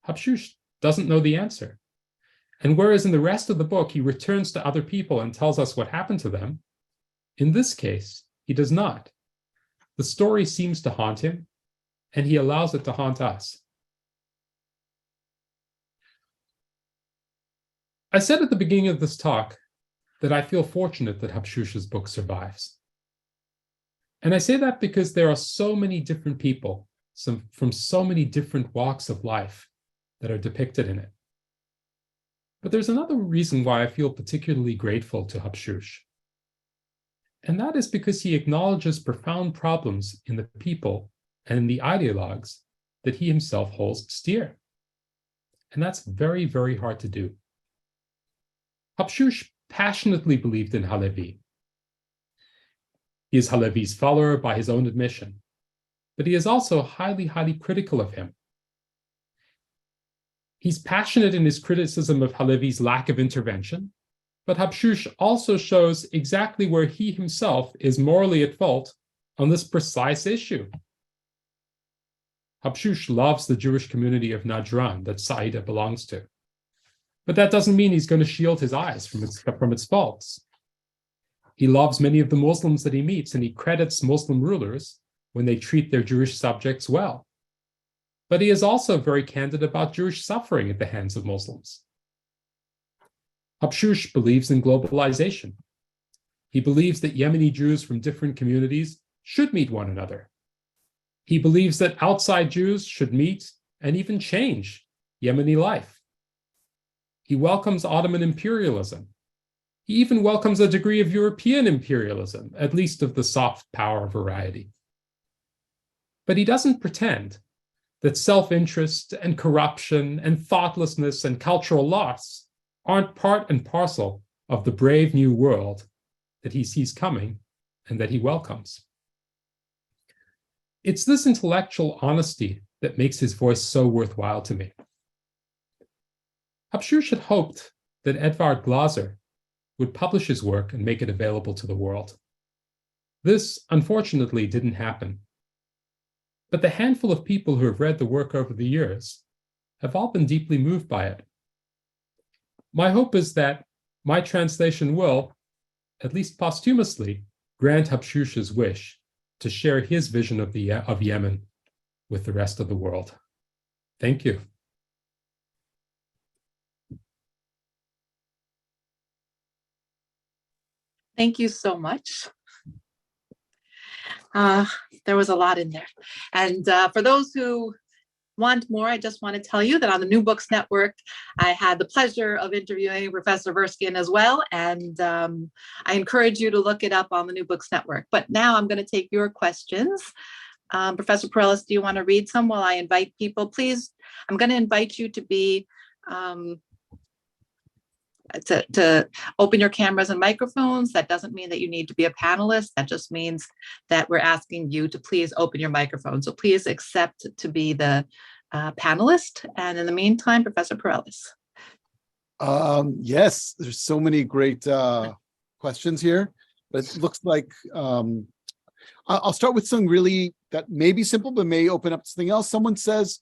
Habshush doesn't know the answer. And whereas in the rest of the book he returns to other people and tells us what happened to them, in this case, he does not. The story seems to haunt him, and he allows it to haunt us. I said at the beginning of this talk that I feel fortunate that Habshush's book survives. And I say that because there are so many different people from so many different walks of life that are depicted in it. But there's another reason why I feel particularly grateful to Habshush. And that is because he acknowledges profound problems in the people and in the ideologues that he himself holds steer. And that's very, very hard to do. Habshush passionately believed in Halévy. He is Halévy's follower by his own admission, but he is also highly, highly critical of him. He's passionate in his criticism of Halévy's lack of intervention, but Habshush also shows exactly where he himself is morally at fault on this precise issue. Habshush loves the Jewish community of Najran that Saida belongs to. But that doesn't mean he's going to shield his eyes from its faults. He loves many of the Muslims that he meets, and he credits Muslim rulers when they treat their Jewish subjects well. But he is also very candid about Jewish suffering at the hands of Muslims. Habshush believes in globalization. He believes that Yemeni Jews from different communities should meet one another. He believes that outside Jews should meet and even change Yemeni life. He welcomes Ottoman imperialism. He even welcomes a degree of European imperialism, at least of the soft power variety. But he doesn't pretend that self-interest and corruption and thoughtlessness and cultural loss aren't part and parcel of the brave new world that he sees coming and that he welcomes. It's this intellectual honesty that makes his voice so worthwhile to me. Habshush had hoped that Edvard Glaser would publish his work and make it available to the world. This, unfortunately, didn't happen. But the handful of people who have read the work over the years have all been deeply moved by it. My hope is that my translation will, at least posthumously, grant Habshush's wish to share his vision of Yemen with the rest of the world. Thank you. Thank you so much. There was a lot in there. And for those who want more, I just want to tell you that on the New Books Network, I had the pleasure of interviewing Professor Verskin as well. And I encourage you to look it up on the New Books Network. But now I'm going to take your questions. Professor Perellis, do you want to read some while I invite people? Please, I'm going to invite you to be to open your cameras and microphones. That doesn't mean that you need to be a panelist. That just means that we're asking you to please open your microphone. So please accept to be the panelist. And in the meantime, Professor Perellis. Yes, there's so many great questions here, but it looks like I'll start with something really that may be simple, but may open up to something else. Someone says,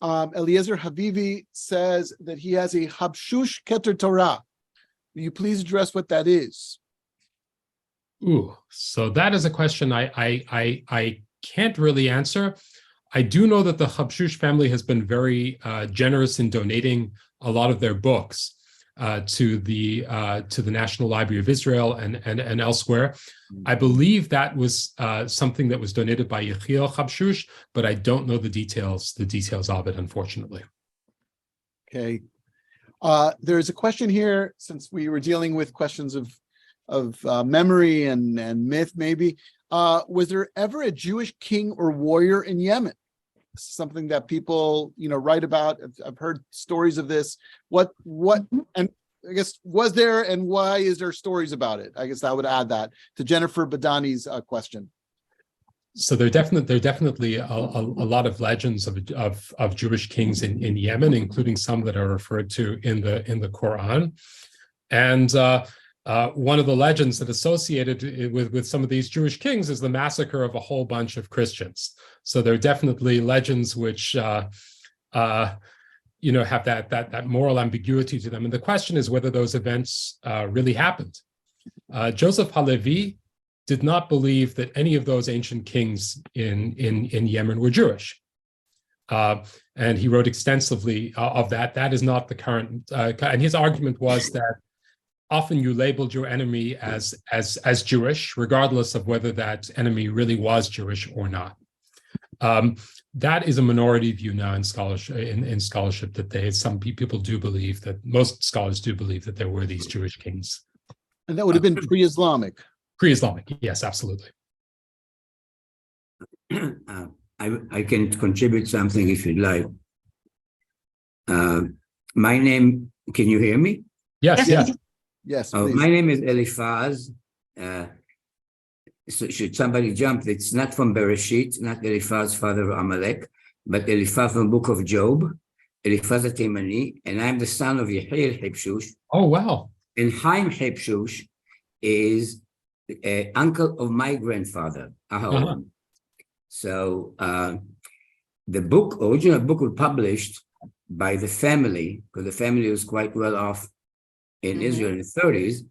Eliezer Havivi says that he has a Habshush Keter Torah. Will you please address what that is? Ooh, so that is a question I can't really answer. I do know that the Habshush family has been very generous in donating a lot of their books to the National Library of Israel and elsewhere. I believe that was something that was donated by Yechiel Habshush, but I don't know the details of it, unfortunately. Okay. There's a question here, since we were dealing with questions of memory and myth, maybe. Was there ever a Jewish king or warrior in Yemen? This is something that people, write about. I've heard stories of this. What, and I guess, was there, and why is there stories about it? I guess I would add that to Jennifer Badani's question. So there are definitely a lot of legends of Jewish kings in Yemen, including some that are referred to in the Quran. And one of the legends that associated with some of these Jewish kings is the massacre of a whole bunch of Christians. So there are definitely legends which have that moral ambiguity to them. And the question is whether those events really happened. Joseph Halévy did not believe that any of those ancient kings in Yemen were Jewish. And he wrote extensively of that. That is not the current, and his argument was that often you labeled your enemy as Jewish, regardless of whether that enemy really was Jewish or not. That is a minority view now in scholarship. That some people do believe that, most scholars do believe that there were these Jewish kings. And that would have been pre-Islamic. Pre-Islamic, yes, absolutely. I can contribute something if you'd like. My name, can you hear me? Yes. Yes, please. My name is Eliphaz. So should somebody jump? It's not from Bereshit, not Eliphaz, father of Amalek, but Eliphaz from the book of Job, Eliphaz Temani, and I'm the son of Yehiel Habshush. Oh, wow. And Hayyim Habshush is uncle of my grandfather, Aharon. So the original book was published by the family, because the family was quite well off in Israel in the 30s,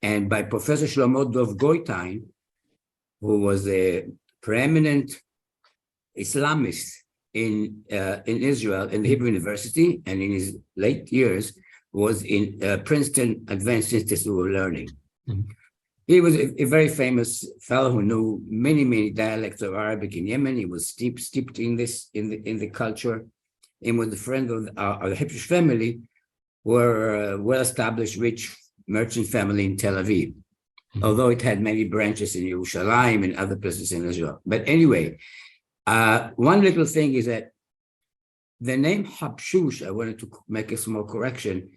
and by Professor Shlomo Dov Goitein, who was a preeminent Islamist in Israel in the Hebrew University, and in his late years was in Princeton Advanced Institute of Learning. He was a very famous fellow who knew many dialects of Arabic in Yemen. He was steeped in this in the culture, and was a friend of the Habshush family, who were a well-established, rich merchant family in Tel Aviv, although it had many branches in Yerushalayim and other places in Israel. But anyway, one little thing is that the name Habshush, I wanted to make a small correction,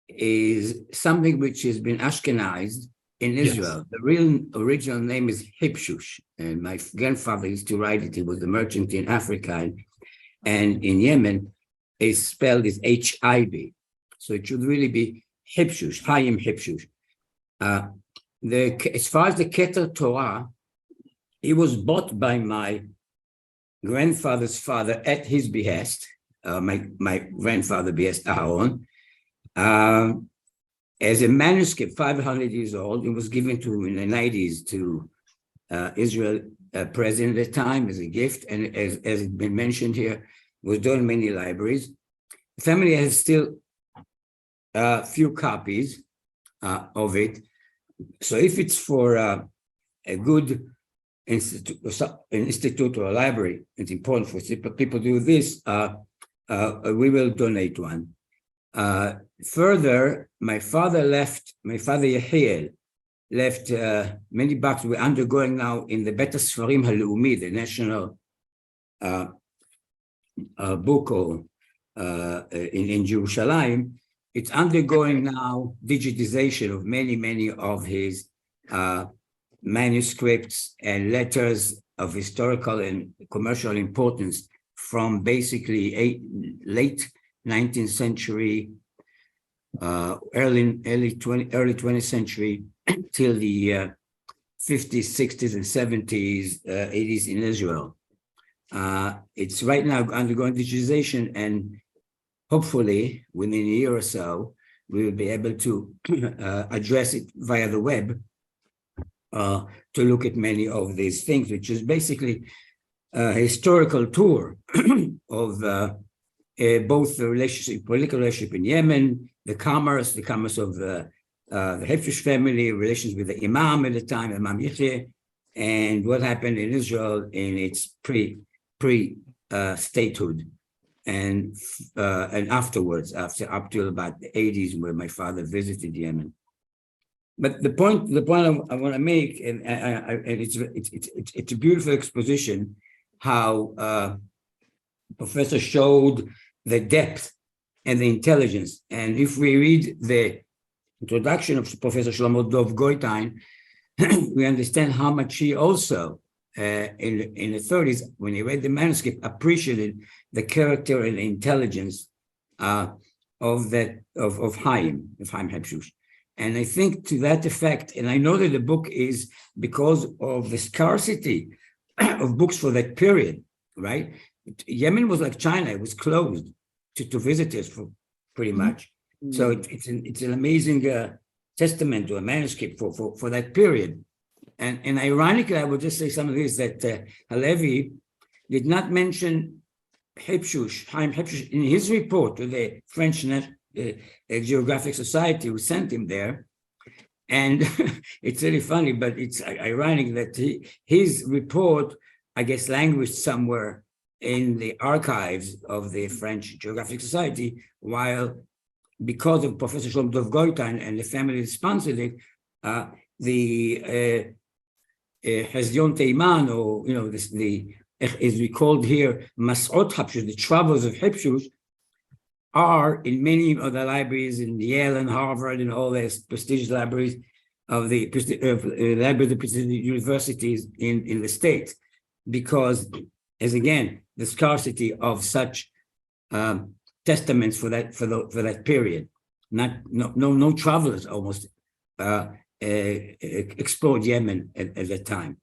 is something which has been Ashkenized in Israel. Yes. The real original name is Habshush, and my grandfather used to write it. He was a merchant in Africa, and in Yemen, it's spelled as H-I-B. So it should really be Habshush, Hayyim Habshush. As far as the Keter Torah, he was bought by my grandfather's father at his behest, my grandfather behest, Aharon, as a manuscript, 500 years old. It was given to him in the 90s to Israel president at the time as a gift, and as it's been mentioned here, was done in many libraries. The family has still a few copies of it. So if it's for a good institute or a library, it's important for people to do this, we will donate one. Further, my father Yehiel left many books we're undergoing now in the Bet Sfarim Haleumi, the national book in Jerusalem. It's undergoing now digitization of many of his manuscripts and letters of historical and commercial importance from basically late 19th century, early 20th century till the 50s, 60s, and 70s, 80s in Israel. It's right now undergoing digitization, and hopefully within a year or so, we will be able to address it via the web to look at many of these things, which is basically a historical tour of both the relationship, political relationship in Yemen, the commerce of the Habshush family, relations with the Imam at the time, Imam Yahya, and what happened in Israel in its pre-statehood, and afterwards, up till about the 80s, where my father visited Yemen. But the point I want to make, and it's a beautiful exposition, how Professor showed the depth and the intelligence. And if we read the introduction of Professor Shlomo Dov Goitein, we understand how much he also, in the 30s, when he read the manuscript, appreciated the character and the intelligence of Hayyim Habshush. And I think to that effect, and I know that the book is because of the scarcity of books for that period, right? Yemen was like China; it was closed to visitors for pretty much. Mm-hmm. So it's an amazing testament to a manuscript for that period. And ironically, I would just say some of this, that Halévy did not mention Hayyim Habshush in his report to the French Geographic Society, who sent him there. And it's really funny, but it's ironic that his report, I guess, languished somewhere in the archives of the French Geographic Society, while because of Professor Shlomo Dov Goitein and the family that sponsored it, the Hezyon Teiman, or as we called here, Mas'ot Habshush, the travels of Habshush, are in many of the libraries in Yale and Harvard and all these prestigious libraries of the libraries of prestigious universities in the States, because, as again, the scarcity of such testaments for that period. No travelers almost explored Yemen at that time.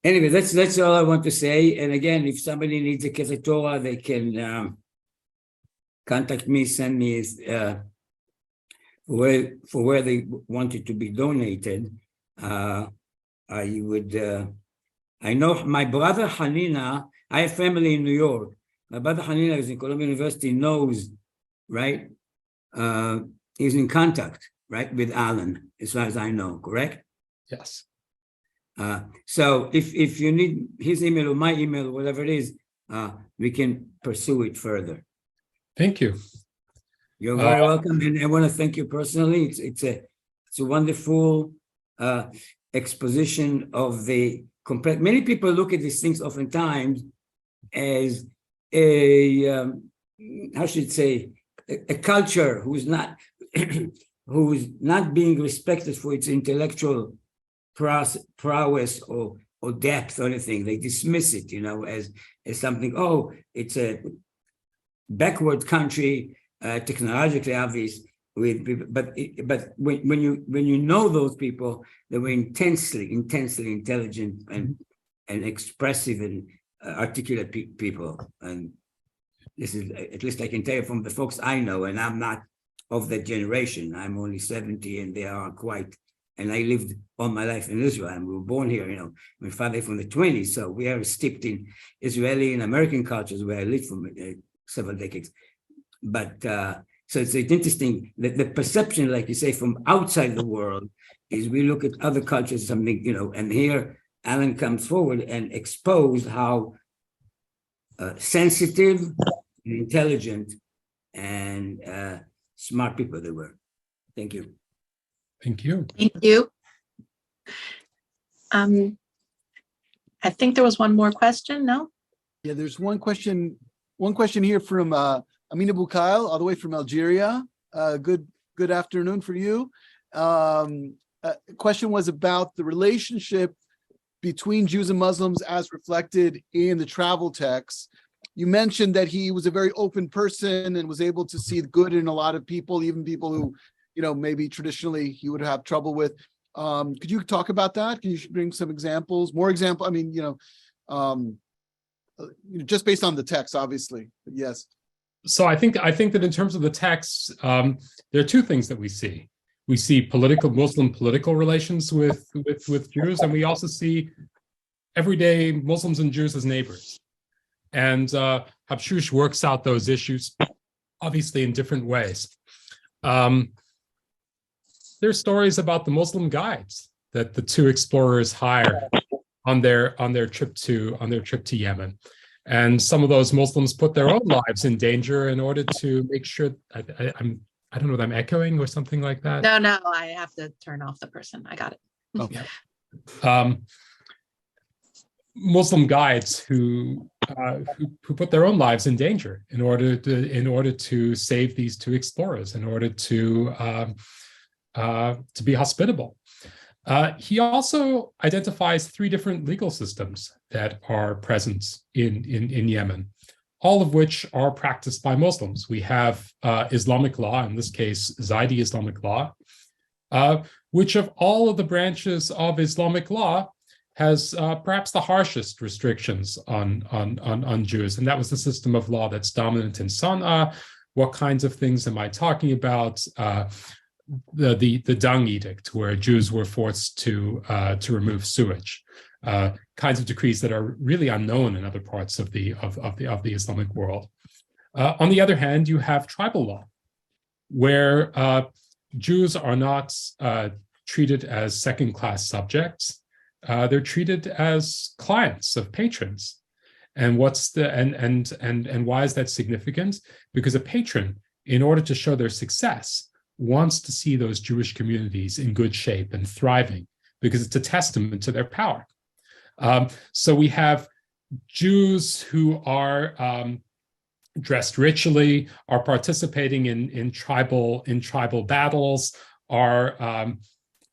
Anyway, that's all I want to say. And again, if somebody needs a Keter Torah, they can contact me, send me for where they want it to be donated. I know my brother Hanina, I have family in New York. My brother Hanina is in Columbia University, knows, right? He's in contact, right, with Alan, as far as I know, correct? Yes. So if you need his email or my email, or whatever it is, we can pursue it further. Thank you. You're very welcome, and I want to thank you personally. It's a wonderful exposition of the complex. Many people look at these things oftentimes as a culture who's not being respected for its intellectual prowess or depth or anything. They dismiss it, as something. Oh, it's a backward country, technologically obvious. But when you know those people, they were intensely intelligent and expressive and articulate people. And this is, at least I can tell you from the folks I know, and I'm not of that generation. I'm only 70, and they are quite. And I lived all my life in Israel, and we were born here. My father from the 20s, so we are steeped in Israeli and American cultures where I lived for several decades. But So it's interesting that the perception, like you say, from outside the world is we look at other cultures, something, and here Alan comes forward and exposed how sensitive, and intelligent, and smart people they were. Thank you. Thank you. Thank you. I think there was one more question, no? Yeah, there's one question here from Amina Boukail, all the way from Algeria. Good afternoon for you. Question was about the relationship between Jews and Muslims as reflected in the travel texts. You mentioned that he was a very open person and was able to see the good in a lot of people, even people who, maybe traditionally he would have trouble with. Could you talk about that? Can you bring some examples, more example? I mean, just based on the text, obviously, but yes. So I think that in terms of the texts, there are two things that we see. We see Muslim political relations with Jews, and we also see everyday Muslims and Jews as neighbors. And Habshush works out those issues, obviously in different ways. There's stories about the Muslim guides that the two explorers hire on their trip to Yemen. And some of those Muslims put their own lives in danger in order to make sure. I don't know if I'm echoing or something like that. No, I have to turn off the person. I got it. Oh. Yeah. Muslim guides who put their own lives in danger in order to save these two explorers, in order to be hospitable. He also identifies three different legal systems that are present in Yemen, all of which are practiced by Muslims. We have Islamic law, in this case, Zaidi Islamic law, which of all of the branches of Islamic law has perhaps the harshest restrictions on Jews. And that was the system of law that's dominant in Sana'a. What kinds of things am I talking about? The Dung Edict, where Jews were forced to remove sewage, kinds of decrees that are really unknown in other parts of the Islamic world. On the other hand, you have tribal law, where Jews are not treated as second-class subjects. They're treated as clients of patrons. And why is that significant? Because a patron, in order to show their success, wants to see those Jewish communities in good shape and thriving, because it's a testament to their power. So we have Jews who are dressed richly, are participating in tribal battles, are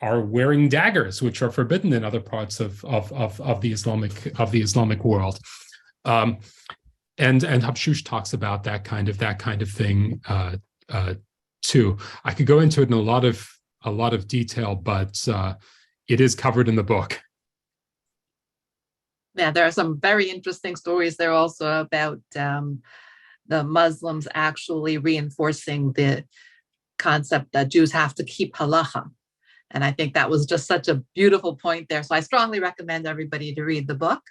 wearing daggers, which are forbidden in other parts of the Islamic world. And Habshush talks about that kind of thing too. I could go into it in a lot of detail, but it is covered in the book. Yeah, there are some very interesting stories there also about the Muslims actually reinforcing the concept that Jews have to keep halacha. And I think that was just such a beautiful point there. So I strongly recommend everybody to read the book.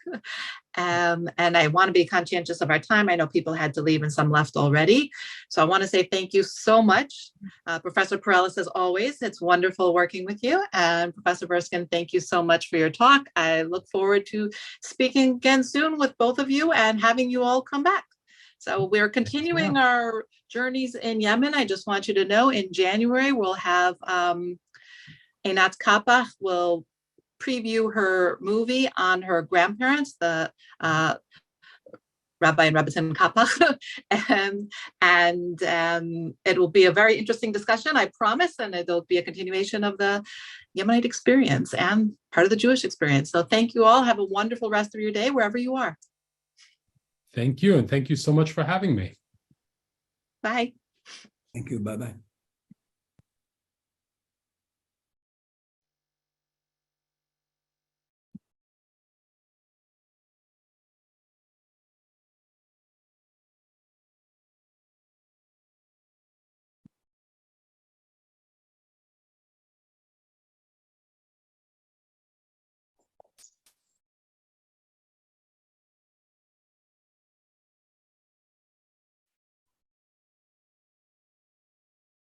And I want to be conscientious of our time. I know people had to leave and some left already. So I want to say thank you so much. Professor Perellis, as always, it's wonderful working with you. And Professor Verskin, thank you so much for your talk. I look forward to speaking again soon with both of you and having you all come back. So we're continuing our journeys in Yemen. I just want you to know in January, we'll have Einat Kappa will preview her movie on her grandparents, the Rabbi and Rabbitin Kappa, and it will be a very interesting discussion, I promise, and it'll be a continuation of the Yemenite experience and part of the Jewish experience. So thank you all. Have a wonderful rest of your day, wherever you are. Thank you, and thank you so much for having me. Bye. Thank you. Bye-bye.